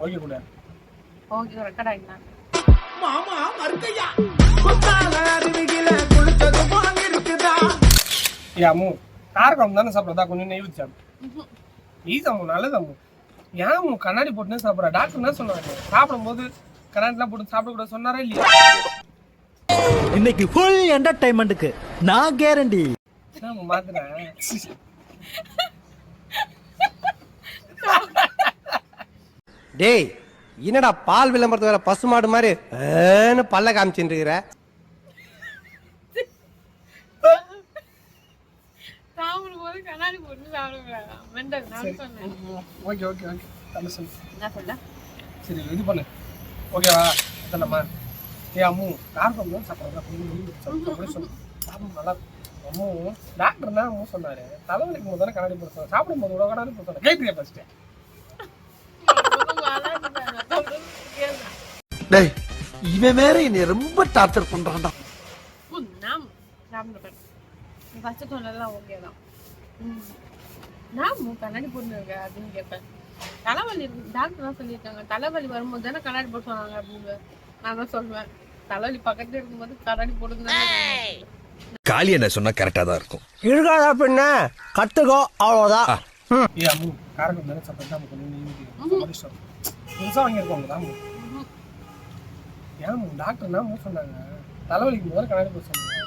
okay கூட okay record ஆயிடுனா மாமா மறுக்கையா குத்தால அருவியில குளிச்சது போல இருக்குதா ஏ அம்மு காரக்குழம்பு தானே சாப்பிட்றதா கொஞ்சம் நெய் ஊற்றி சாப்பிடு ஈஸ் அம்மு நல்லது அம்மு ஏன் அம்மு கண்ணாடி போட்டுன்னு சாப்பிட்றா டாக்டர் என்ன சொன்னாரு சாப்பிடும்போது கண்ணாடிலாம் போட்டு சாப்பிடக்கூடாது சொன்னாரா இல்லையா இன்னைக்கு ஃபுல் என்டர்டைன்மெண்ட்டுக்கு நான் கேரண்டி மாத்துறேன் டேய் என்னடா பால் விளம்பரத்து வேற பசுமாடு மாதிரி பல்ல காமிச்சுட்டு இருக்கிற சாப்பிடும்போது கண்ணாடி போட்டு சாப்பிடுவேன் மெண்டல் நான் சொன்னேன் ஓகே ஓகே ஓகே தலை சொல்லு என்ன சொல்ல சரி இது பண்ணு ஓகேவா நம்ம ஏ அம்மு காரக்குழம்பு தான் சாப்பிட்றதா கொஞ்சம் நெய் ஊற்றி சாப்பிடு சொல்லு சாப்பிடும் நல்லா அம்மு டாக்டர் தான் அம்மு சொன்னாரு தலைவலிக்கும் போது தானே கண்ணாடி போட சொன்னார் சாப்பிடும் போது கூட கண்ணாடி போட சொன்னார் கேட்குறியா ஃபர்ஸ்ட்டு டேய் இவன் வேற என்னை ரொம்ப டார்ச்சர் பண்றான்டா ஃபர்ஸ்ட் சொன்னதெல்லாம் ஓகே தான் நான் கண்ணாடி போட்டுருக்க அப்படின்னு கேட்பேன் தலைவலி இருக்கு டாக்டர் தான் சொல்லியிருக்காங்க தலைவலி வரும்போது தானே கண்ணாடி போட்டு சொன்னாங்க அப்படின்னு நான் தான் சொல்லுவேன் தலைவலி பக்கத்துல இருக்கும்போது கண்ணாடி போட்டு காளி என்ன சொன்னா கரெக்டா தான் இருக்கும் இருக்காதா பின்ன கத்துக்கோ அவ்வளவுதான் ஏ அம்மு காரக்குழம்பு தானே சாப்பிட்றதா நம்ம கொஞ்சம் நெய் ஊற்றி புதுசாக வாங்கியிருக்கோங்க தான் ஏன் டாக்டர் தான் அம்மு சொன்னாங்க தலைவலிக்கும் போது கண்ணாடி போட சொன்னாங்க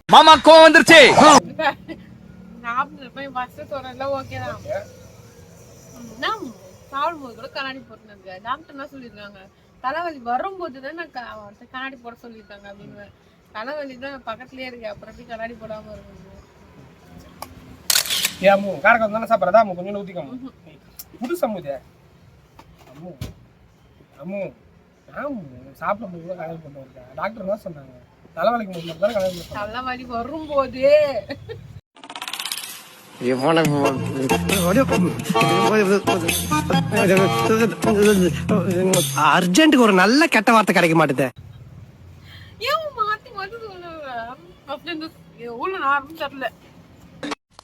மாமா கோவம் வந்துருச்சு சாப்பிடும்போது கூட கண்ணாடி போட்டுருங்க டாக்டர் என்ன சொல்லியிருக்காங்க தலைவலி வரும்போது தான் நான் கண்ணாடி போட சொல்லியிருக்காங்க அப்படின்னு தலைவலி தான் பக்கத்துலயே இருக்கு அப்புறம் எப்படி கண்ணாடி போடாம இருக்கு ஏ அம்மு காரக்குழம்பு தானே சாப்பிட்றதா அம்மு கொஞ்சம் ஊற்றிக்கோங்க புதுசு அம்மு இது அம்மு அம்மு சாப்பிடும்போது கூட கண்ணாடி போட்டு இருக்கேன் டாக்டர் தான் சொன்னாங்க தலைவலிக்கும் போது மட்டும் தான் கண்ணாடி போட்டு தலைவலி வரும்போது அர்ஜென்ட்டுக்கு ஒரு நல்ல கெட்ட வார்த்தை கிடைக்க மாட்டேது ஏன் மாத்தி மாத்தி சொல்லுவேன் அப்படின்னு எவ்வளவு நேரம் தெரியல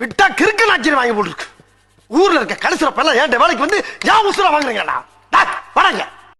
விட்டா கிறுக்கு நாச்சிரி வாங்கி போட்டுருக்கு ஊர்ல இருக்க கடைசில பல்ல ஏன் வேலைக்கு வந்து ஏன் உசுரா வாங்குறீங்கடா வராங்க